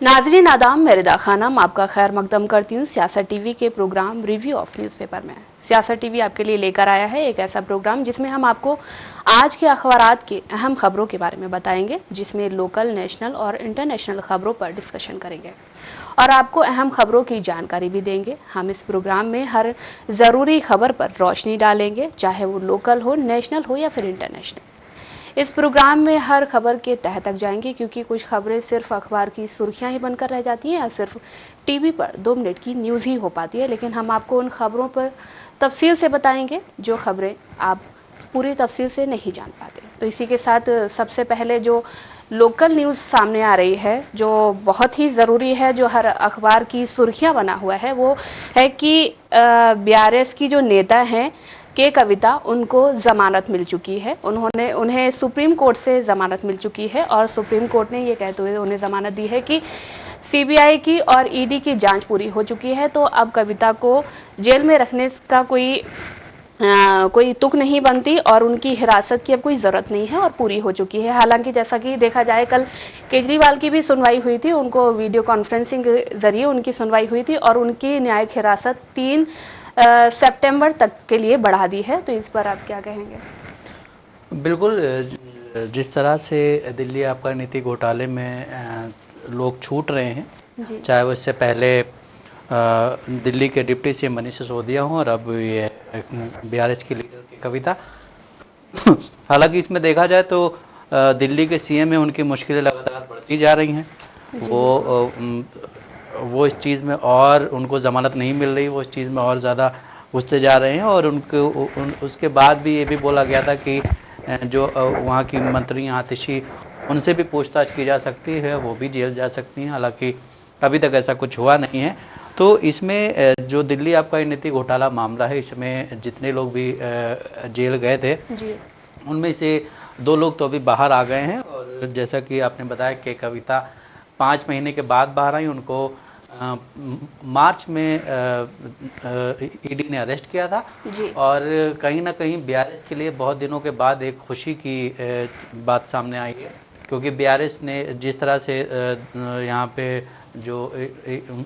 नाजरीन आदाम, मैं रिदा खानम आपका खैर मकदम करती हूँ सियासत टीवी के प्रोग्राम रिव्यू ऑफ न्यूज़पेपर में। सियासत टीवी आपके लिए लेकर आया है एक ऐसा प्रोग्राम जिसमें हम आपको आज के अखबारात की अहम खबरों के बारे में बताएंगे, जिसमें लोकल, नेशनल और इंटरनेशनल खबरों पर डिस्कशन करेंगे और आपको अहम खबरों की जानकारी भी देंगे। हम इस प्रोग्राम में हर ज़रूरी खबर पर रोशनी डालेंगे, चाहे वो लोकल हो, नेशनल हो या फिर इंटरनेशनल। इस प्रोग्राम में हर खबर के तह तक जाएंगे, क्योंकि कुछ खबरें सिर्फ अखबार की सुर्खियां ही बनकर रह जाती हैं या सिर्फ टीवी पर 2 मिनट की न्यूज़ ही हो पाती है। लेकिन हम आपको उन खबरों पर तफसील से बताएंगे जो खबरें आप पूरी तफसील से नहीं जान पाते। तो इसी के साथ सबसे पहले जो लोकल न्यूज़ सामने आ रही है, जो बहुत ही ज़रूरी है, जो हर अखबार की सुर्खियां बना हुआ है, वो है कि बीआरएस की जो नेता हैं के कविता, उनको ज़मानत मिल चुकी है। उन्हें सुप्रीम कोर्ट से ज़मानत मिल चुकी है और सुप्रीम कोर्ट ने ये कहते हुए उन्हें ज़मानत दी है कि सीबीआई की और ईडी की जांच पूरी हो चुकी है, तो अब कविता को जेल में रखने का कोई तुक नहीं बनती और उनकी हिरासत की अब कोई ज़रूरत नहीं है और पूरी हो चुकी है। हालांकि जैसा कि देखा जाए, कल केजरीवाल की भी सुनवाई हुई थी, उनको वीडियो कॉन्फ्रेंसिंग के जरिए उनकी सुनवाई हुई थी और उनकी न्यायिक हिरासत 3 सितंबर तक के लिए बढ़ा दी है। तो इस पर आप क्या कहेंगे? बिल्कुल, जिस तरह से दिल्ली आबकारी नीति घोटाले में लोग छूट रहे हैं, चाहे वो इससे पहले दिल्ली के डिप्टी सीएम मनीष सिसोदिया हों और अब ये बीआरएस की लीडर की कविता। हालांकि इसमें देखा जाए तो दिल्ली के सीएम हैं, उनकी मुश्किलें लगातार बढ़ती जा रही हैं। वो इस चीज़ में और उनको ज़मानत नहीं मिल रही, वो इस चीज़ में और ज़्यादा घुसते जा रहे हैं। और उसके बाद भी ये भी बोला गया था कि जो वहाँ की मंत्री आतिशी, उनसे भी पूछताछ की जा सकती है, वो भी जेल जा सकती हैं। हालांकि अभी तक ऐसा कुछ हुआ नहीं है। तो इसमें जो दिल्ली आबकारी नीति घोटाला मामला है, इसमें जितने लोग भी जेल गए थे, उनमें से 2 लोग तो अभी बाहर आ गए हैं। और जैसा कि आपने बताया कि कविता 5 महीने के बाद बाहर आई, उनको मार्च में ईडी ने अरेस्ट किया था। और कहीं ना कहीं बीआरएस के लिए बहुत दिनों के बाद एक खुशी की बात सामने आई है, क्योंकि बीआरएस ने जिस तरह से यहाँ पे जो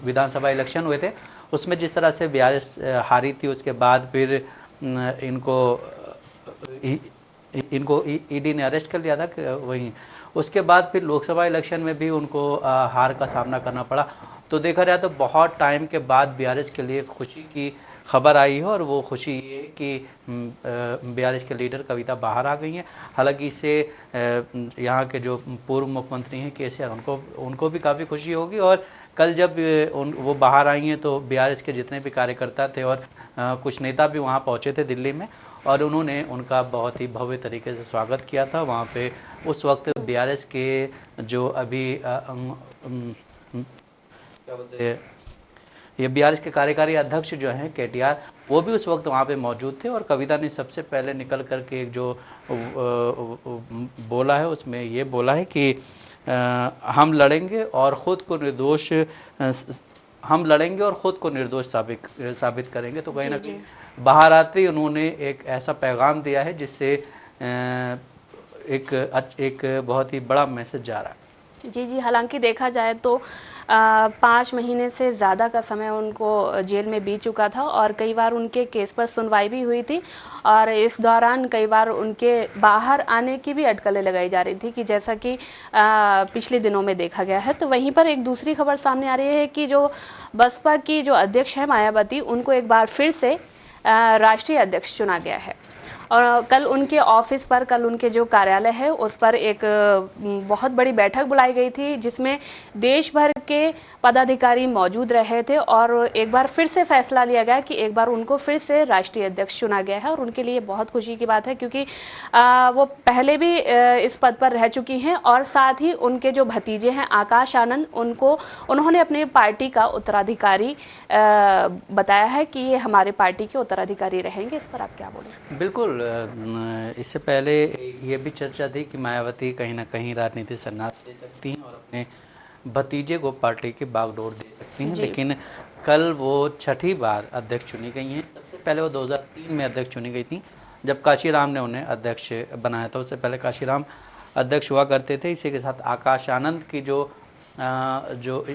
विधानसभा इलेक्शन हुए थे, उसमें जिस तरह से बीआरएस हारी थी, उसके बाद फिर इनको ईडी ने अरेस्ट कर लिया था। वहीं उसके बाद फिर लोकसभा इलेक्शन में भी उनको हार का सामना करना पड़ा। तो देखा जाए तो बहुत टाइम के बाद बीआरएस के लिए खुशी की खबर आई है, और वो खुशी ये है कि बीआरएस के लीडर कविता बाहर आ गई हैं। हालांकि इससे यहाँ के जो पूर्व मुख्यमंत्री हैं केसीआर, उनको भी काफ़ी खुशी होगी। और कल जब वो बाहर आई हैं तो बीआरएस के जितने भी कार्यकर्ता थे और कुछ नेता भी वहाँ पहुँचे थे दिल्ली में, और उन्होंने उनका बहुत ही भव्य तरीके से स्वागत किया था। वहाँ पे उस वक्त बीआरएस के जो अभी क्या बोलते हैं, ये बीआरएस के कार्यकारी अध्यक्ष जो हैं केटीआर, वो भी उस वक्त वहाँ पे मौजूद थे। और कविता ने सबसे पहले निकल कर के एक जो बोला है, उसमें ये बोला है कि हम लड़ेंगे और ख़ुद को निर्दोष साबित करेंगे। तो कहीं ना कहीं बाहर आते ही उन्होंने एक ऐसा पैगाम दिया है जिससे एक बहुत ही बड़ा मैसेज जा रहा है। जी, हालांकि देखा जाए तो 5 महीने से ज़्यादा का समय उनको जेल में बीत चुका था और कई बार उनके केस पर सुनवाई भी हुई थी, और इस दौरान कई बार उनके बाहर आने की भी अटकलें लगाई जा रही थी, कि जैसा कि पिछले दिनों में देखा गया है। तो वहीं पर एक दूसरी खबर सामने आ रही है कि जो बसपा की जो अध्यक्ष है मायावती, उनको एक बार फिर से राष्ट्रीय अध्यक्ष चुना गया है। और कल उनके ऑफिस पर, कल उनके जो कार्यालय है उस पर एक बहुत बड़ी बैठक बुलाई गई थी, जिसमें देश भर के पदाधिकारी मौजूद रहे थे और एक बार फिर से फैसला लिया गया कि एक बार उनको फिर से राष्ट्रीय अध्यक्ष चुना गया है। और उनके लिए बहुत खुशी की बात है, क्योंकि वो पहले भी इस पद पर रह चुकी हैं और साथ ही उनके जो भतीजे हैं आकाश आनंद, उन्होंने अपनी पार्टी का उत्तराधिकारी बताया है कि ये हमारे पार्टी के उत्तराधिकारी रहेंगे। इस पर आप क्या बोलें? बिल्कुल, इससे पहले ये भी चर्चा थी कि मायावती कहीं ना कहीं राजनीति संन्यास ले सकती हैं और अपने भतीजे को पार्टी की बागडोर दे सकती हैं। लेकिन कल वो 6ठी बार अध्यक्ष चुनी गई हैं। सबसे पहले वो 2003 में अध्यक्ष चुनी गई थी, जब काशीराम ने उन्हें अध्यक्ष बनाया था। उससे पहले काशीराम अध्यक्ष हुआ करते थे। इसी के साथ आकाश आनंद की जो जो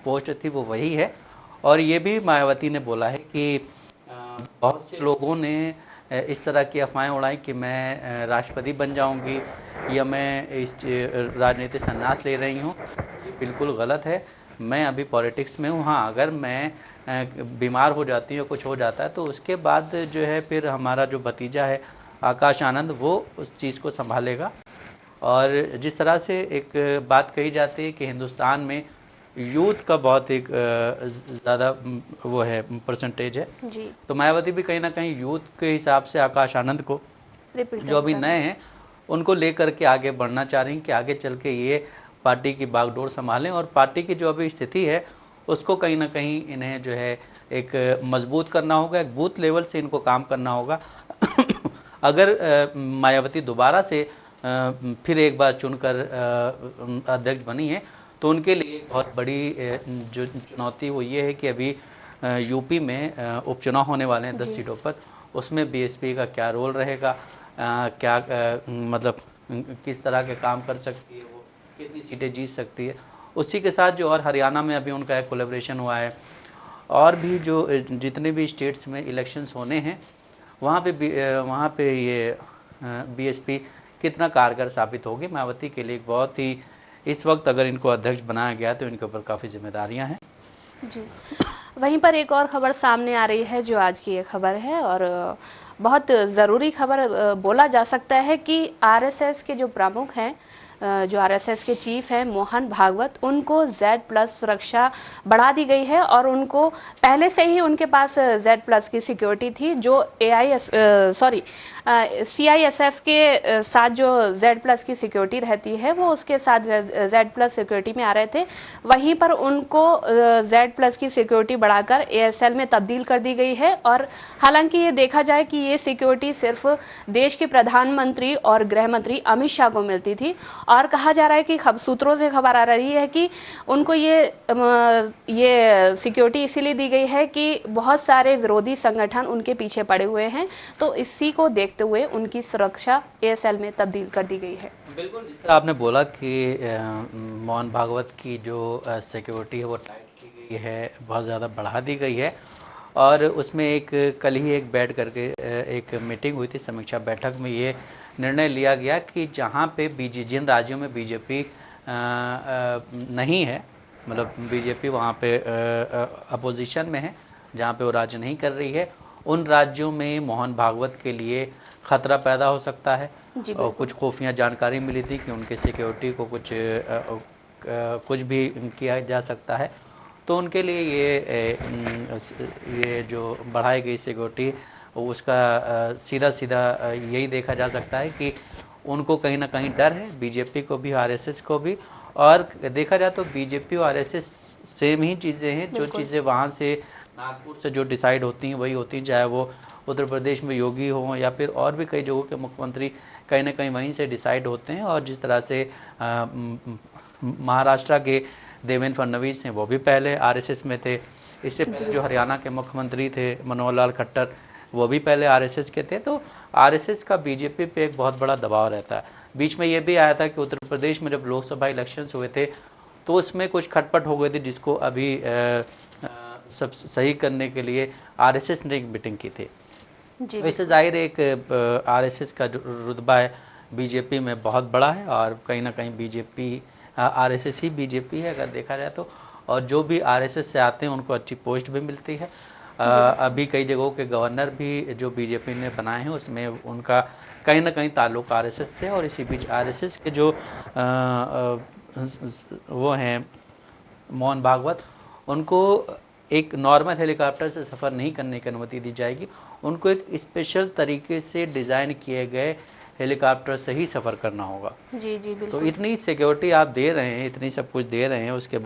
पोस्ट थी वो वही है। और ये भी मायावती ने बोला है कि बहुत से लोगों ने इस तरह की अफवाहें उड़ाई कि मैं राष्ट्रपति बन जाऊंगी या मैं इस राजनीति संन्यास ले रही हूँ। ये बिल्कुल गलत है। मैं अभी पॉलिटिक्स में हूँ। हाँ, अगर मैं बीमार हो जाती हूँ, कुछ हो जाता है, तो उसके बाद जो है फिर हमारा जो भतीजा है आकाश आनंद, वो उस चीज़ को संभालेगा। और जिस तरह से एक बात कही जाती है कि हिंदुस्तान में यूथ का बहुत एक ज़्यादा वो है, परसेंटेज है, जी, तो मायावती भी कहीं ना कहीं यूथ के हिसाब से आकाश आनंद को, जो रिप्रेजेंट अभी कर नए हैं, उनको लेकर के आगे बढ़ना चाह रही हैं कि आगे चल के ये पार्टी की बागडोर संभालें और पार्टी की जो अभी स्थिति है उसको कहीं ना कहीं इन्हें जो है एक मजबूत करना होगा, एक बूथ लेवल से इनको काम करना होगा। अगर मायावती दोबारा से फिर एक बार चुनकर अध्यक्ष बनी है तो उनके लिए एक बहुत बड़ी जो चुनौती वो ये है कि अभी यूपी में उपचुनाव होने वाले हैं 10 सीटों पर, उसमें बीएसपी का क्या रोल रहेगा, क्या मतलब किस तरह के काम कर सकती है, वो कितनी सीटें जीत सकती है। उसी के साथ जो और हरियाणा में अभी उनका एक कोलैबोरेशन हुआ है, और भी जो जितने भी स्टेट्स में इलेक्शंस होने हैं वहाँ पे ये बीएसपी कितना कारगर साबित होगी। मायावती के लिए एक बहुत ही, इस वक्त अगर इनको अध्यक्ष बनाया गया तो इनके ऊपर काफ़ी जिम्मेदारियां हैं। जी। वहीं पर एक और खबर सामने आ रही है जो आज की ये खबर है, और बहुत ज़रूरी खबर बोला जा सकता है कि आरएसएस के जो प्रमुख हैं, जो आरएसएस के चीफ हैं मोहन भागवत, उनको Z+ सुरक्षा बढ़ा दी गई है। और उनको पहले से ही उनके पास Z+ की सिक्योरिटी थी, जो CISF के साथ जो Z+ की सिक्योरिटी रहती है वो उसके साथ Z+ सिक्योरिटी में आ रहे थे। वहीं पर उनको Z+ की सिक्योरिटी बढ़ाकर ASL में तब्दील कर दी गई है। और हालांकि ये देखा जाए कि ये सिक्योरिटी सिर्फ देश के प्रधानमंत्री और गृह मंत्री अमित शाह को मिलती थी, और कहा जा रहा है कि सूत्रों से खबर आ रही है कि उनको ये सिक्योरिटी इसीलिए दी गई है कि बहुत सारे विरोधी संगठन उनके पीछे पड़े हुए हैं, तो इसी को देखते हुए उनकी सुरक्षा ASL में तब्दील कर दी गई है। बिल्कुल, जिस तरह आपने बोला कि मोहन भागवत की जो सिक्योरिटी है वो टाइट की गई है, बहुत ज़्यादा बढ़ा दी गई है। और उसमें कल ही एक बैठ करके एक मीटिंग हुई थी, समीक्षा बैठक में ये निर्णय लिया गया कि जहाँ पे जिन राज्यों में बीजेपी नहीं है, मतलब बीजेपी वहाँ पे अपोजिशन में है, जहाँ पे वो राज्य नहीं कर रही है, उन राज्यों में मोहन भागवत के लिए खतरा पैदा हो सकता है। और कुछ खुफिया जानकारी मिली थी कि उनके सिक्योरिटी को कुछ भी किया जा सकता है, तो उनके लिए ये जो बढ़ाई गई सिक्योरिटी, उसका सीधा सीधा यही देखा जा सकता है कि उनको कहीं ना कहीं डर है, बीजेपी को भी आरएसएस को भी। और देखा जाए तो बीजेपी और आरएसएस सेम ही चीज़ें हैं, जो चीज़ें वहाँ से नागपुर से जो डिसाइड होती हैं वही होती हैं, चाहे वो उत्तर प्रदेश में योगी हों या फिर और भी कई जगहों के मुख्यमंत्री कहीं ना कहीं वहीं से डिसाइड होते हैं। और जिस तरह से महाराष्ट्र के देवेंद्र फडणवीस हैं, वो भी पहले आरएसएस में थे। इससे पहले जो हरियाणा के मुख्यमंत्री थे मनोहर लाल खट्टर, वो भी पहले आरएसएस के थे। तो आरएसएस का बीजेपी पे एक बहुत बड़ा दबाव रहता है। बीच में ये भी आया था कि उत्तर प्रदेश में जब लोकसभा इलेक्शंस हुए थे तो उसमें कुछ खटपट हो गई थी, जिसको अभी सब सही करने के लिए आरएसएस ने एक मीटिंग की थी। वैसे जाहिर है एक आरएसएस का जो रुतबा है बीजेपी में बहुत बड़ा है, और कहीं ना कहीं बीजेपी आरएसएस ही बीजेपी है अगर देखा जाए तो। और जो भी आरएसएस से आते हैं उनको अच्छी पोस्ट भी मिलती है। अभी कई जगहों के गवर्नर भी जो बीजेपी ने बनाए हैं उसमें उनका कहीं ना कहीं ताल्लुक आरएसएस से। और इसी बीच आरएसएस के जो वो हैं मोहन भागवत, उनको एक नॉर्मल हेलीकॉप्टर से सफ़र नहीं करने की अनुमति दी जाएगी, उनको एक स्पेशल तरीके से डिज़ाइन किए गए हेलीकॉप्टर से ही सफ़र करना होगा। जी जी बिल्कुल। तो इतनी सिक्योरिटी आप दे रहे हैं, इतनी सब कुछ दे रहे हैं, उसके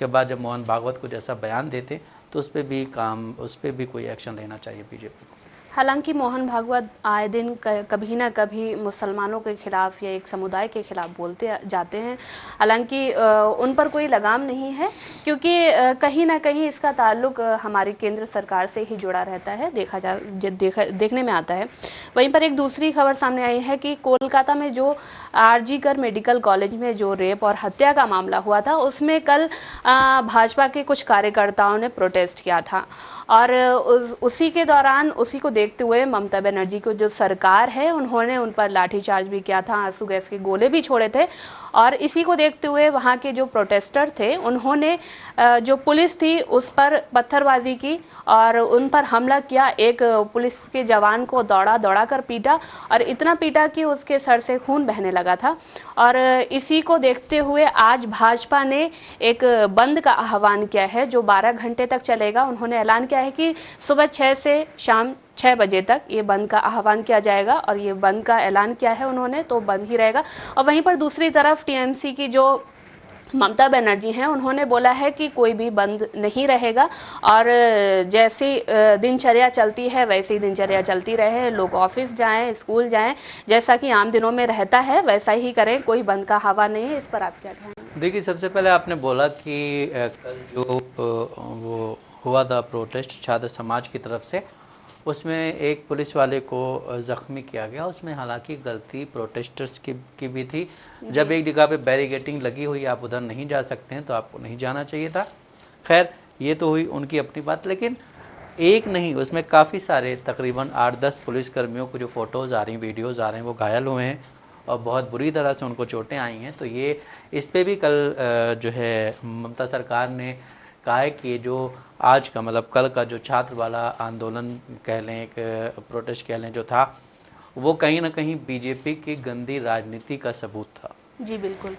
बाद जब मोहन भागवत कुछ ऐसा बयान देते तो उस पर भी कोई एक्शन लेना चाहिए बीजेपी को। हालांकि मोहन भागवत आए दिन कभी ना कभी मुसलमानों के खिलाफ या एक समुदाय के खिलाफ बोलते जाते हैं। हालांकि उन पर कोई लगाम नहीं है, क्योंकि कहीं ना कहीं इसका ताल्लुक हमारी केंद्र सरकार से ही जुड़ा रहता है, देखने में आता है। वहीं पर एक दूसरी खबर सामने आई है कि कोलकाता में जो आरजी कर मेडिकल कॉलेज में जो रेप और हत्या का मामला हुआ था, उसमें कल भाजपा के कुछ कार्यकर्ताओं ने प्रोटेस्ट किया था, और उसी के दौरान उसी को देखते हुए ममता बनर्जी को जो सरकार है, उन्होंने उन पर लाठीचार्ज भी किया था, आंसू गैस के गोले भी छोड़े थे। और इसी को देखते हुए वहाँ के जो प्रोटेस्टर थे, उन्होंने जो पुलिस थी उस पर पत्थरबाजी की और उन पर हमला किया। एक पुलिस के जवान को दौड़ा कर पीटा, और इतना पीटा कि उसके सर से खून बहने लगा था। और इसी को देखते हुए आज भाजपा ने एक बंद का आह्वान किया है, जो 12 घंटे तक चलेगा। उन्होंने ऐलान किया है कि सुबह 6 से शाम 6 बजे तक ये बंद का आह्वान किया जाएगा, और ये बंद का ऐलान किया है उन्होंने, तो बंद ही रहेगा। और वहीं पर दूसरी तरफ टीएमसी की जो ममता बनर्जी हैं, उन्होंने बोला है कि कोई भी बंद नहीं रहेगा, और जैसी दिनचर्या चलती है वैसी दिनचर्या चलती रहे, लोग ऑफिस जाएं, स्कूल जाएं, जैसा कि आम दिनों में रहता है वैसा ही करें, कोई बंद का हवा नहीं है। इस पर आप क्या कहेंगे? देखिए, सबसे पहले आपने बोला कि कल जो वो हुआ था प्रोटेस्ट छात्र समाज की तरफ से, उसमें एक पुलिस वाले को ज़ख्मी किया गया। उसमें हालांकि गलती प्रोटेस्टर्स की भी थी। जब एक जगह पे बैरिकेटिंग लगी हुई, आप उधर नहीं जा सकते हैं, तो आपको नहीं जाना चाहिए था। खैर, ये तो हुई उनकी अपनी बात, लेकिन एक नहीं, उसमें काफ़ी सारे तकरीबन 8-10 पुलिसकर्मियों को जो फ़ोटोज़ आ रही, वीडियोज़ आ रहे हैं, वो घायल हुए हैं और बहुत बुरी तरह से उनको चोटें आई हैं। तो ये इस पे भी कल जो है ममता सरकार ने कहा है कि जो आज का मतलब कल का जो छात्र वाला आंदोलन कह लें, एक प्रोटेस्ट कह लें जो था, वो कहीं ना कहीं बीजेपी की गंदी राजनीति का सबूत था। जी बिल्कुल।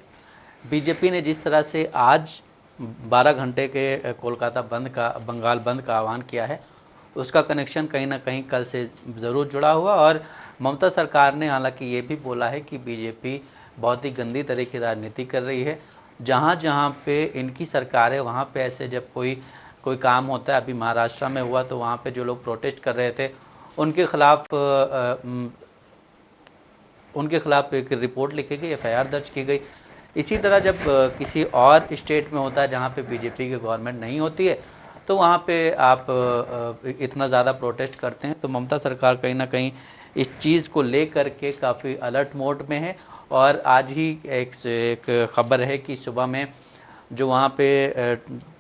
बीजेपी ने जिस तरह से आज 12 घंटे के कोलकाता बंद का, बंगाल बंद का आह्वान किया है, उसका कनेक्शन कहीं ना कहीं कल से ज़रूर जुड़ा हुआ। और ममता सरकार ने हालांकि ये भी बोला है कि बीजेपी बहुत ही गंदी तरह की राजनीति कर रही है। जहाँ जहाँ पे इनकी सरकार है, वहाँ पे ऐसे जब कोई काम होता है, अभी महाराष्ट्र में हुआ, तो वहाँ पे जो लोग प्रोटेस्ट कर रहे थे उनके खिलाफ एक रिपोर्ट लिखी गई, एफआईआर दर्ज की गई। इसी तरह जब किसी और स्टेट में होता है जहाँ पे बीजेपी की गवर्नमेंट नहीं होती है, तो वहाँ पे आप इतना ज़्यादा प्रोटेस्ट करते हैं। तो ममता सरकार कहीं ना कहीं इस चीज़ को लेकर के काफ़ी अलर्ट मोड में है। और आज ही एक खबर है कि सुबह में जो वहाँ पे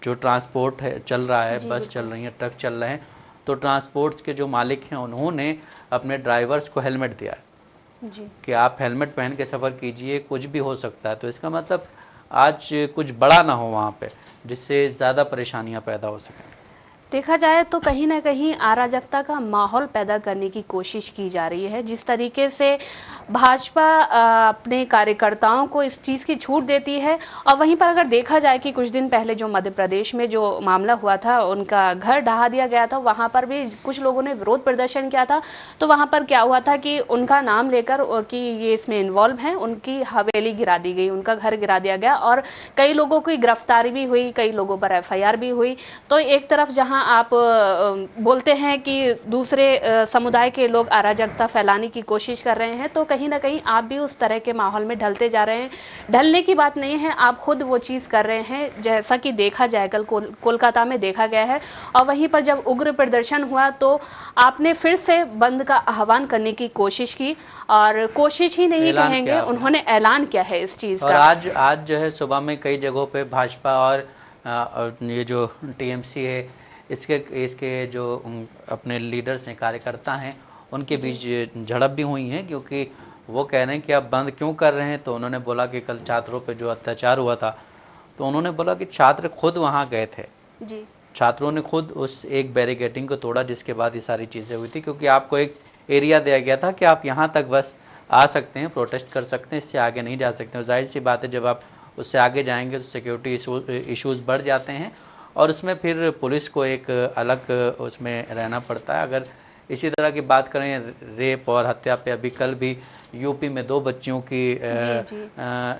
जो ट्रांसपोर्ट है चल रहा है, बस चल रही है, ट्रक चल रहे हैं, तो ट्रांसपोर्ट्स के जो मालिक हैं उन्होंने अपने ड्राइवर्स को हेलमेट दिया है जी। कि आप हेलमेट पहन के सफ़र कीजिए, कुछ भी हो सकता है। तो इसका मतलब आज कुछ बड़ा ना हो वहाँ पे, जिससे ज़्यादा परेशानियाँ पैदा हो सकें। देखा जाए तो कहीं ना कहीं अराजकता का माहौल पैदा करने की कोशिश की जा रही है। जिस तरीके से भाजपा अपने कार्यकर्ताओं को इस चीज़ की छूट देती है, और वहीं पर अगर देखा जाए कि कुछ दिन पहले जो मध्य प्रदेश में जो मामला हुआ था, उनका घर ढहा दिया गया था, वहाँ पर भी कुछ लोगों ने विरोध प्रदर्शन किया था। तो वहाँ पर क्या हुआ था कि उनका नाम लेकर कि ये इसमें इन्वॉल्व हैं, उनकी हवेली गिरा दी गई, उनका घर गिरा दिया गया, और कई लोगों की गिरफ्तारी भी हुई, कई लोगों पर एफआईआर भी हुई। तो एक तरफ जहाँ आप बोलते हैं कि दूसरे समुदाय के लोग अराजकता फैलाने की कोशिश कर रहे हैं, तो कहीं ना कहीं आप भी उस तरह के माहौल में ढलते जा रहे हैं। ढलने की बात नहीं है, आप खुद वो चीज़ कर रहे हैं, जैसा कि देखा जाए कल कोलकाता में देखा गया है। और वहीं पर जब उग्र प्रदर्शन हुआ तो आपने फिर से बंद का आह्वान करने की कोशिश की, और कोशिश ही नहीं कहेंगे, उन्होंने ऐलान किया है इस चीज़ का। और आज जो है सुबह में कई जगहों पे भाजपा और ये जो टीएमसी है, इसके जो अपने लीडर्स हैं, कार्यकर्ता हैं, उनके बीच झड़प भी हुई है, क्योंकि वो कह रहे हैं कि आप बंद क्यों कर रहे हैं। तो उन्होंने बोला कि कल छात्रों पे जो अत्याचार हुआ था, तो उन्होंने बोला कि छात्र खुद वहाँ गए थे जी। छात्रों ने खुद उस एक बैरिकेडिंग को तोड़ा, जिसके बाद ये सारी चीज़ें हुई थी, क्योंकि आपको एक एरिया दिया गया था कि आप यहाँ तक बस आ सकते हैं, प्रोटेस्ट कर सकते हैं, इससे आगे नहीं जा सकते। और जाहिर सी बात है, जब आप उससे आगे जाएंगे तो सिक्योरिटी इश्यूज़ बढ़ जाते हैं, और उसमें फिर पुलिस को एक अलग उसमें रहना पड़ता है। अगर इसी तरह की बात करें रेप और हत्या पे, अभी कल भी यूपी में 2 बच्चियों की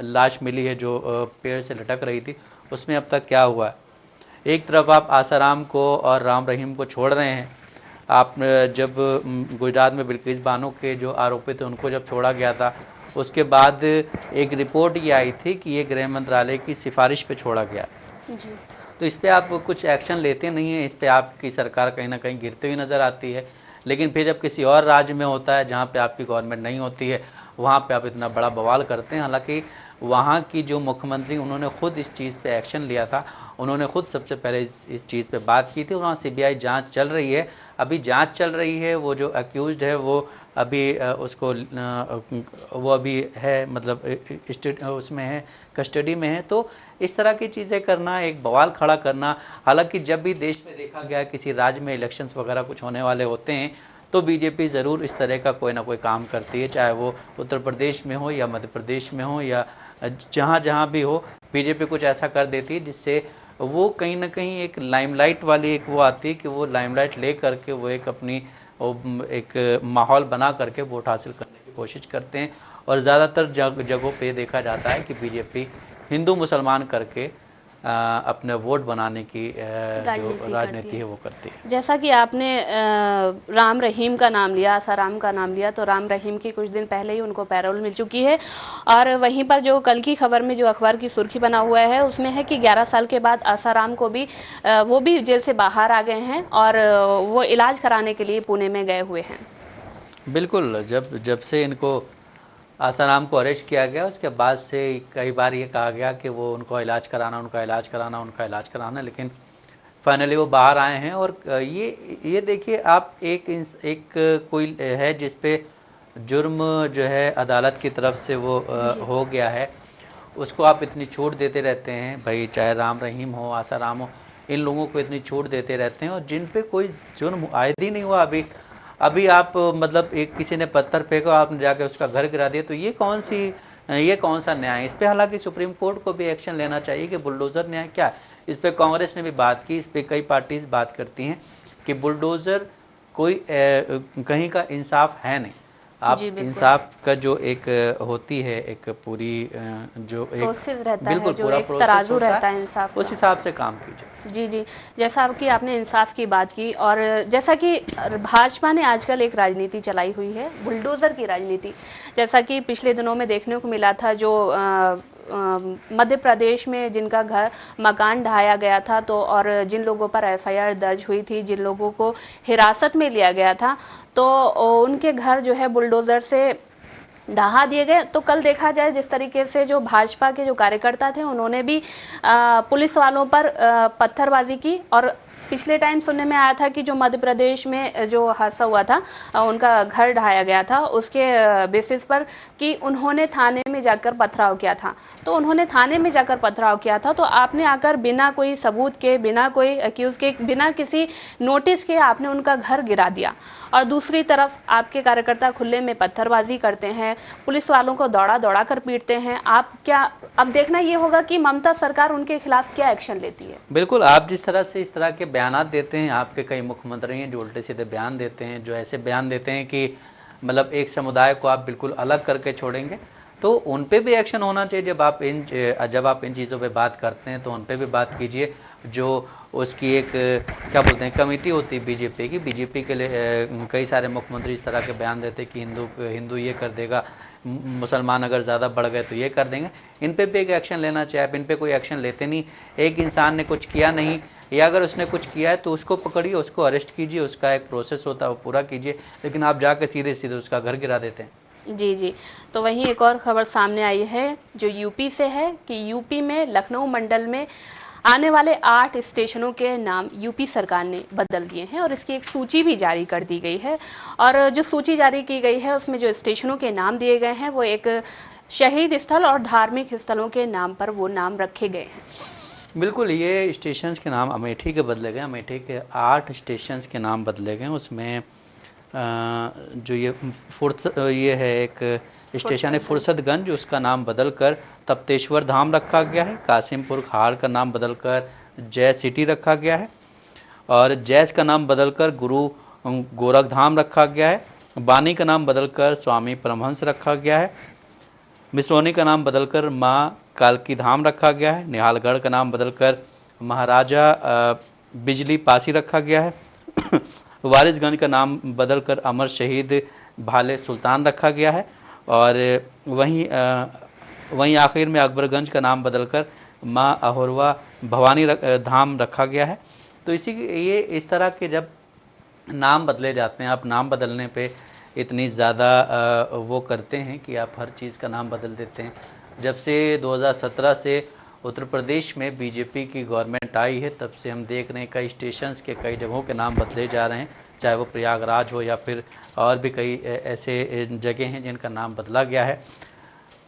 लाश मिली है जो पेड़ से लटक रही थी। उसमें अब तक क्या हुआ है, एक तरफ आप आसाराम को और राम रहीम को छोड़ रहे हैं, आप जब गुजरात में बिल्किस बानो के जो आरोपी थे उनको जब छोड़ा गया था, उसके बाद एक रिपोर्ट ये आई थी कि ये गृह मंत्रालय की सिफारिश पे छोड़ा गया। जी। तो इस पे आप कुछ एक्शन लेते नहीं हैं, इस पे आपकी सरकार कहीं ना कहीं गिरती हुई नज़र आती है। लेकिन फिर जब किसी और राज्य में होता है जहाँ पे आपकी गवर्नमेंट नहीं होती है, वहाँ पे आप इतना बड़ा बवाल करते हैं। हालांकि वहाँ की जो मुख्यमंत्री, उन्होंने खुद इस चीज़ पे एक्शन लिया था, उन्होंने खुद सबसे पहले इस चीज़ पे बात की थी। वहाँ सीबीआई जांच चल रही है, अभी जांच चल रही है। वो जो अक्यूज्ड है वो अभी वो अभी है, मतलब उसमें है, कस्टडी में है। तो इस तरह की चीज़ें करना, एक बवाल खड़ा करना, हालांकि जब भी देश में देखा गया किसी राज्य में इलेक्शंस वगैरह कुछ होने वाले होते हैं तो बीजेपी ज़रूर इस तरह का कोई ना कोई काम करती है, चाहे वो उत्तर प्रदेश में हो या मध्य प्रदेश में हो या जहाँ जहाँ भी हो। बीजेपी कुछ ऐसा कर देती है जिससे वो कहीं ना कहीं एक लाइमलाइट वाली एक वो आती है कि वो लाइमलाइट ले करके वो एक अपनी एक माहौल बना करके वोट हासिल करने की कोशिश करते हैं। और ज़्यादातर जगहों पे देखा जाता है कि बीजेपी हिंदू मुसलमान करके अपने वोट बनाने की जो राजनीति है वो करती है। जैसा कि आपने राम रहीम का नाम लिया, आसाराम का नाम लिया, तो राम रहीम की कुछ दिन पहले ही उनको पैरोल मिल चुकी है। और वहीं पर जो कल की खबर में जो अखबार की सुर्खी बना हुआ है उसमें है कि 11 साल के बाद आसाराम को भी वो भी जेल से बाहर आ गए हैं और वो इलाज कराने के लिए पुणे में गए हुए हैं। बिल्कुल, जब से इनको आसाराम को अरेस्ट किया गया उसके बाद से कई बार ये कहा गया कि वो उनका इलाज कराना, लेकिन फाइनली वो बाहर आए हैं। और ये देखिए आप, एक कोई है जिस पे जुर्म जो है अदालत की तरफ से वो हो गया है, उसको आप इतनी छूट देते रहते हैं भाई, चाहे राम रहीम हो, आसाराम हो, इन लोगों को इतनी छूट देते रहते हैं और जिन पे कोई जुर्म आयद ही नहीं हुआ। अभी आप मतलब एक किसी ने पत्थर फेंका, आपने जाके उसका घर गिरा दिया, तो ये कौन सा न्याय है इस पे? हालांकि सुप्रीम कोर्ट को भी एक्शन लेना चाहिए कि बुलडोज़र न्याय क्या है। इस पे कांग्रेस ने भी बात की, इस पे कई पार्टीज बात करती हैं कि बुलडोज़र कोई कहीं का इंसाफ है नहीं। आप इंसाफ का जो एक होती है एक पूरी जो एक प्रोसेस रहता बिल्कुल है, जो पूरा एक तराजू रहता है इंसाफ, उस हिसाब से काम कीजिए। जी जी। जैसा कि आपने इंसाफ की बात की और जैसा कि भाजपा ने आजकल एक राजनीति चलाई हुई है, बुलडोज़र की राजनीति, जैसा कि पिछले दिनों में देखने को मिला था। जो मध्य प्रदेश में जिनका घर मकान ढाया गया था, तो और जिन लोगों पर एफआईआर दर्ज हुई थी, जिन लोगों को हिरासत में लिया गया था, तो उनके घर जो है बुलडोज़र से ढहा दिए गए। तो कल देखा जाए जिस तरीके से जो भाजपा के जो कार्यकर्ता थे उन्होंने भी पुलिस वालों पर पत्थरबाजी की। और पिछले टाइम सुनने में आया था कि जो मध्य प्रदेश में जो हादसा हुआ था, उनका घर ढाया गया था उसके बेसिस पर कि उन्होंने थाने में जाकर पथराव किया था। तो उन्होंने थाने में जाकर पथराव किया था, तो आपने आकर बिना कोई सबूत के, बिना कोई एक्यूज़ के, बिना किसी नोटिस के आपने उनका घर गिरा दिया। और दूसरी तरफ आपके कार्यकर्ता खुले में पत्थरबाजी करते हैं, पुलिस वालों को दौड़ा दौड़ा कर पीटते हैं। आप क्या, अब देखना ये होगा कि ममता सरकार उनके खिलाफ क्या एक्शन लेती है। बिल्कुल, आप जिस तरह से इस तरह के बयानात देते हैं, आपके कई मुख्यमंत्री हैं जो उल्टे सीधे बयान देते हैं, जो ऐसे बयान देते हैं कि मतलब एक समुदाय को आप बिल्कुल अलग करके छोड़ेंगे, तो उन पे भी एक्शन होना चाहिए। जब आप इन चीज़ों पे बात करते हैं तो उन पे भी बात कीजिए। जो उसकी एक क्या बोलते हैं कमेटी होती है बीजेपी के लिए कई सारे मुख्यमंत्री इस तरह के बयान देते कि हिंदू ये कर देगा, मुसलमान अगर ज़्यादा बढ़ गए तो ये कर देंगे। इन पे भी एक एक्शन लेना चाहिए। आप इन पे कोई एक्शन लेते नहीं। एक इंसान ने कुछ किया नहीं, या अगर उसने कुछ किया है तो उसको पकड़िए, उसको अरेस्ट कीजिए, उसका एक प्रोसेस होता है वो पूरा कीजिए, लेकिन आप जाकर सीधे सीधे उसका घर गिरा देते हैं। जी जी। तो वहीं एक और खबर सामने आई है जो यूपी से है कि यूपी में लखनऊ मंडल में आने वाले 8 स्टेशनों के नाम यूपी सरकार ने बदल दिए हैं और इसकी एक सूची भी जारी कर दी गई है। और जो सूची जारी की गई है उसमें जो स्टेशनों के नाम दिए गए हैं वो एक शहीद स्थल और धार्मिक स्थलों के नाम पर वो नाम रखे गए हैं। बिल्कुल, ये स्टेशंस के नाम अमेठी के बदले गए। अमेठी के 8 स्टेशंस के नाम बदले गए। उसमें जो ये है एक स्टेशन है फुर्सतगंज, उसका नाम बदलकर तप्तेश्वर धाम रखा गया है। कासिमपुर खाड़ का नाम बदलकर जय सिटी रखा गया है और जैस का नाम बदलकर गुरु गोरखधाम रखा गया है। बानी का नाम बदलकर स्वामी परमहंस रखा गया है। मिसरोनी का नाम बदलकर माँ कालकी धाम रखा गया है। निहालगढ़ का नाम बदलकर महाराजा बिजली पासी रखा गया है। वारिसगंज का नाम बदलकर अमर शहीद भाले सुल्तान रखा गया है। और वहीं आखिर में अकबरगंज का नाम बदलकर माँ अहोरवा भवानी धाम रखा गया है। तो ये इस तरह के जब नाम बदले जाते हैं, आप नाम बदलने पे इतनी ज़्यादा वो करते हैं कि आप हर चीज़ का नाम बदल देते हैं। जब से 2017 से उत्तर प्रदेश में बीजेपी की गवर्नमेंट आई है, तब से हम देख रहे हैं कई स्टेशंस के कई जगहों के नाम बदले जा रहे हैं, चाहे वो प्रयागराज हो या फिर और भी कई ऐसे जगह हैं जिनका नाम बदला गया है।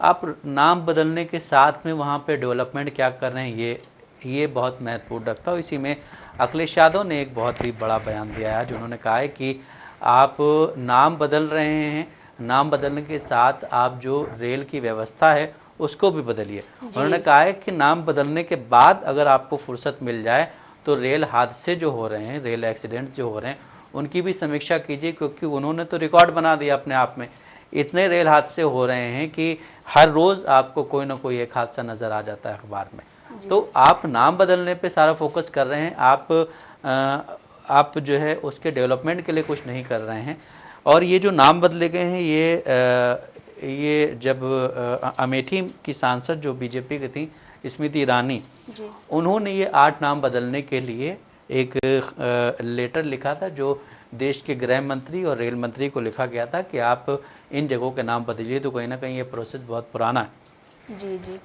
आप नाम बदलने के साथ में वहाँ पे डेवलपमेंट क्या कर रहे हैं, ये बहुत महत्वपूर्ण रखता है। इसी में अखिलेश यादव ने एक बहुत ही बड़ा बयान दिया है, जो उन्होंने कहा है कि आप नाम बदल रहे हैं, नाम बदलने के साथ आप जो रेल की व्यवस्था है उसको भी बदलिए। उन्होंने कहा है कि नाम बदलने के बाद अगर आपको फुर्सत मिल जाए तो रेल हादसे जो हो रहे हैं, रेल एक्सीडेंट जो हो रहे हैं, उनकी भी समीक्षा कीजिए, क्योंकि उन्होंने तो रिकॉर्ड बना दिया अपने आप में। इतने रेल हादसे हो रहे हैं कि हर रोज़ आपको कोई ना कोई एक हादसा नज़र आ जाता है अखबार में। तो आप नाम बदलने पे सारा फोकस कर रहे हैं, आप जो है उसके डेवलपमेंट के लिए कुछ नहीं कर रहे हैं। और ये जो नाम बदले गए हैं, ये जब अमेठी की सांसद जो बीजेपी की थी स्मृति ईरानी, उन्होंने ये 8 नाम बदलने के लिए एक लेटर लिखा था, जो देश के गृह मंत्री और रेल मंत्री को लिखा गया था कि आप इन जगहों के नाम बदलिए। तो कहीं ना कहीं ये प्रोसेस बहुत पुराना है। जी जी,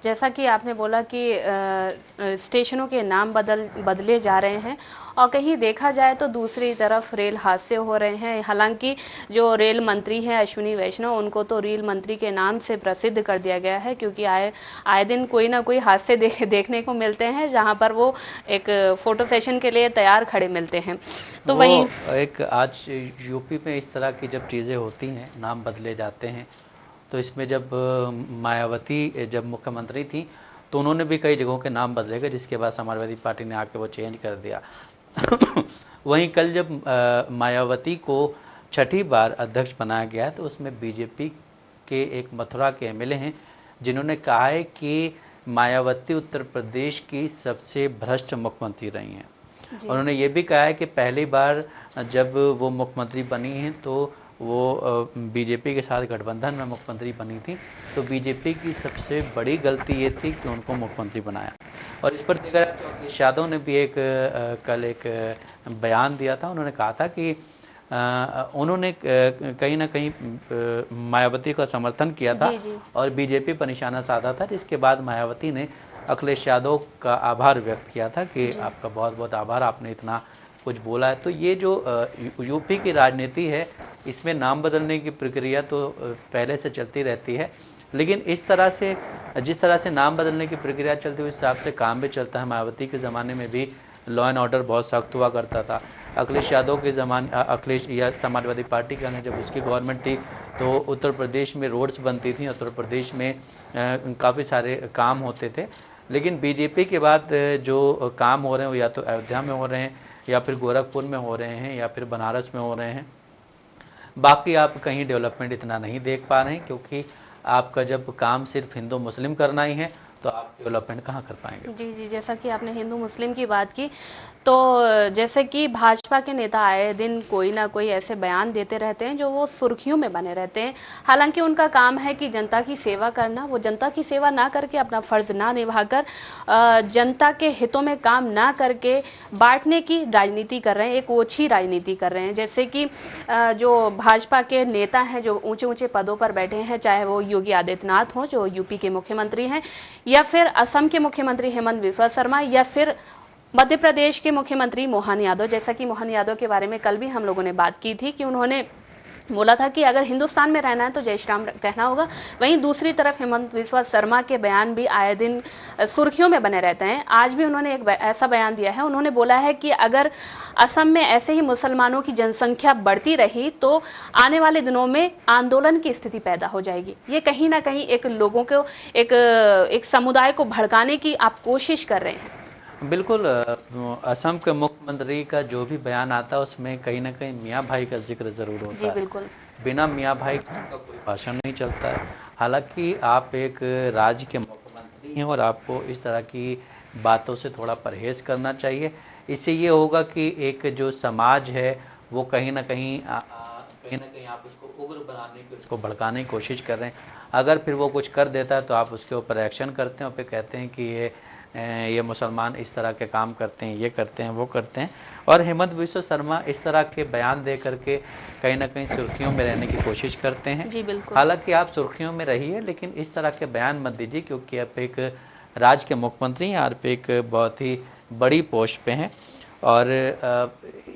जैसा कि आपने बोला कि स्टेशनों के नाम बदले जा रहे हैं, और कहीं देखा जाए तो दूसरी तरफ रेल हादसे हो रहे हैं। हालांकि जो रेल मंत्री हैं अश्विनी वैष्णव, उनको तो रेल मंत्री के नाम से प्रसिद्ध कर दिया गया है, क्योंकि आए दिन कोई ना कोई हादसे देखने को मिलते हैं, जहां पर वो एक फ़ोटो सेशन के लिए तैयार खड़े मिलते हैं। तो वहीं एक आज यूपी में इस तरह की जब चीज़ें होती हैं, नाम बदले जाते हैं, तो इसमें जब मायावती जब मुख्यमंत्री थी तो उन्होंने भी कई जगहों के नाम बदले गए, जिसके बाद समाजवादी पार्टी ने आके वो चेंज कर दिया। वहीं कल जब मायावती को छठी बार अध्यक्ष बनाया गया, तो उसमें बीजेपी के एक मथुरा के एमएलए हैं, जिन्होंने कहा है कि मायावती उत्तर प्रदेश की सबसे भ्रष्ट मुख्यमंत्री रही हैं। उन्होंने ये भी कहा है कि पहली बार जब वो मुख्यमंत्री बनी हैं तो वो बीजेपी के साथ गठबंधन में मुख्यमंत्री बनी थी, तो बीजेपी की सबसे बड़ी गलती ये थी कि उनको मुख्यमंत्री बनाया। और इस पर देखा जाए तो अखिलेश यादव ने भी कल एक बयान दिया था। उन्होंने कहा था कि उन्होंने कहीं ना कहीं मायावती का समर्थन किया था और बीजेपी पर निशाना साधा था, जिसके बाद मायावती ने अखिलेश यादव का आभार व्यक्त किया था कि आपका बहुत बहुत आभार, आपने इतना कुछ बोला है। तो ये जो यूपी की राजनीति है, इसमें नाम बदलने की प्रक्रिया तो पहले से चलती रहती है, लेकिन इस तरह से जिस तरह से नाम बदलने की प्रक्रिया चलती है उस हिसाब से काम भी चलता है। मायावती के ज़माने में भी लॉ एंड ऑर्डर बहुत सख्त हुआ करता था। अखिलेश यादव के ज़माने, अखिलेश या समाजवादी पार्टी का जब उसकी गवर्नमेंट थी तो उत्तर प्रदेश में रोड्स बनती थी, उत्तर प्रदेश में काफ़ी सारे काम होते थे। लेकिन बीजेपी के बाद जो काम हो रहे हैं वो या तो अयोध्या में हो रहे हैं, या फिर गोरखपुर में हो रहे हैं, या फिर बनारस में हो रहे हैं। बाकी आप कहीं डेवलपमेंट इतना नहीं देख पा रहे हैं, क्योंकि आपका जब काम सिर्फ हिंदू मुस्लिम करना ही है तो आप डेवलपमेंट कहाँ कर पाएंगे। जी जी, जैसा कि आपने हिंदू मुस्लिम की बात की, तो जैसे कि भाजपा के नेता आए दिन कोई ना कोई ऐसे बयान देते रहते हैं जो वो सुर्खियों में बने रहते हैं। हालांकि उनका काम है कि जनता की सेवा करना, वो जनता की सेवा ना करके, अपना फ़र्ज़ ना निभाकर, जनता के हितों में काम ना करके बांटने की राजनीति कर रहे हैं, एक ओछी राजनीति कर रहे हैं। जैसे कि जो भाजपा के नेता हैं जो ऊंचे ऊंचे पदों पर बैठे हैं, चाहे वो योगी आदित्यनाथ हों जो यूपी के मुख्यमंत्री हैं, या फिर असम के मुख्यमंत्री हेमंत बिस्वा शर्मा, या फिर मध्य प्रदेश के मुख्यमंत्री मोहन यादव। जैसा कि मोहन यादव के बारे में कल भी हम लोगों ने बात की थी कि उन्होंने बोला था कि अगर हिंदुस्तान में रहना है तो जय श्री राम कहना होगा। वहीं दूसरी तरफ हेमंत बिस्वा शर्मा के बयान भी आए दिन सुर्खियों में बने रहते हैं। आज भी उन्होंने एक ऐसा बयान दिया है, उन्होंने बोला है कि अगर असम में ऐसे ही मुसलमानों की जनसंख्या बढ़ती रही तो आने वाले दिनों में आंदोलन की स्थिति पैदा हो जाएगी। ये कहीं ना कहीं एक लोगों को, एक समुदाय को भड़काने की आप कोशिश कर रहे हैं। बिल्कुल, असम के मुख्यमंत्री का जो भी बयान आता है उसमें कहीं ना कहीं मियाँ भाई का जिक्र ज़रूर होता है। बिल्कुल, बिना मियाँ भाई का कोई भाषण नहीं चलता है। हालांकि आप एक राज्य के मुख्यमंत्री हैं और आपको इस तरह की बातों से थोड़ा परहेज़ करना चाहिए। इससे ये होगा कि एक जो समाज है वो कहीं ना कहीं आप उसको उग्र बनाने की, उसको भड़काने की कोशिश कर रहे हैं। अगर फिर वो कुछ कर देता है तो आप उसके ऊपर एक्शन करते हैं और फिर कहते हैं कि ये मुसलमान इस तरह के काम करते हैं, ये करते हैं, वो करते हैं। और हेमंत बिस्वा शर्मा इस तरह के बयान दे करके कहीं ना कहीं सुर्खियों में रहने की कोशिश करते हैं। जी बिल्कुल। हालांकि आप सुर्खियों में रहिए, लेकिन इस तरह के बयान मत दीजिए, क्योंकि आप एक राज्य के मुख्यमंत्री हैं, आप एक बहुत ही बड़ी पोस्ट पे हैं। और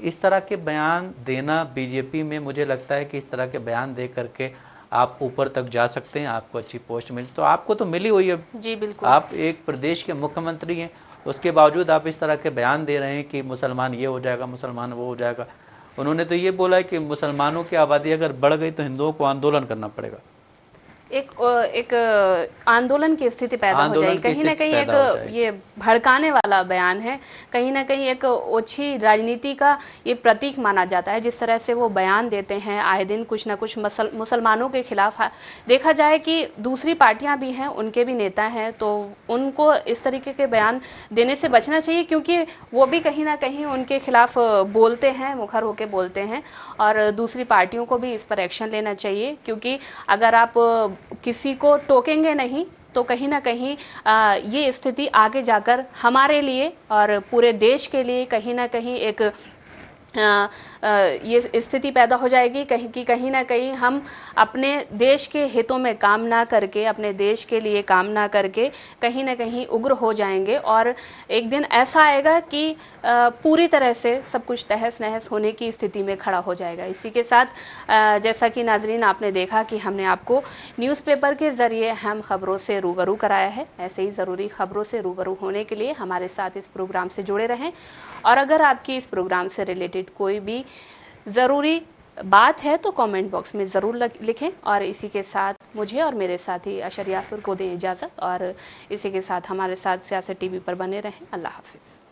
इस तरह के बयान देना बीजेपी में, मुझे लगता है कि इस तरह के बयान दे करके आप ऊपर तक जा सकते हैं, आपको अच्छी पोस्ट मिल, तो आपको तो मिली हुई है। जी बिल्कुल। आप एक प्रदेश के मुख्यमंत्री हैं, उसके बावजूद आप इस तरह के बयान दे रहे हैं कि मुसलमान ये हो जाएगा, मुसलमान वो हो जाएगा। उन्होंने तो ये बोला है कि मुसलमानों की आबादी अगर बढ़ गई तो हिंदुओं को आंदोलन करना पड़ेगा। एक आंदोलन की स्थिति पैदा हो जाएगी, कहीं ना कहीं एक ये भड़काने वाला बयान है, कहीं ना कहीं एक ओछी राजनीति का ये प्रतीक माना जाता है। जिस तरह से वो बयान देते हैं आए दिन कुछ ना कुछ मुसलमानों के खिलाफ, देखा जाए कि दूसरी पार्टियां भी हैं, उनके भी नेता हैं, तो उनको इस तरीके के बयान देने से बचना चाहिए, क्योंकि वो भी कहीं ना कहीं उनके खिलाफ बोलते हैं, मुखर होकर बोलते हैं। और दूसरी पार्टियों को भी इस पर एक्शन लेना चाहिए, क्योंकि अगर आप किसी को टोकेंगे नहीं तो कहीं ना कहीं ये स्थिति आगे जाकर हमारे लिए और पूरे देश के लिए कहीं ना कहीं एक ये स्थिति पैदा हो जाएगी कहीं ना कहीं हम अपने देश के हितों में काम ना करके, अपने देश के लिए काम ना करके कहीं ना कहीं उग्र हो जाएंगे। और एक दिन ऐसा आएगा कि पूरी तरह से सब कुछ तहस नहस होने की स्थिति में खड़ा हो जाएगा। इसी के साथ जैसा कि नाजरीन आपने देखा कि हमने आपको न्यूज़पेपर के ज़रिए अहम खबरों से रूबरू कराया है। ऐसे ही ज़रूरी खबरों से रूबरू होने के लिए हमारे साथ इस प्रोग्राम से जुड़े रहें। और अगर आपकी इस प्रोग्राम से रिलेटेड कोई भी ज़रूरी बात है तो कमेंट बॉक्स में ज़रूर लिखें। और इसी के साथ मुझे और मेरे साथी अशर यासुर को दें इजाज़त, और इसी के साथ हमारे साथ सियासत टीवी पर बने रहें। अल्लाह हाफिज़।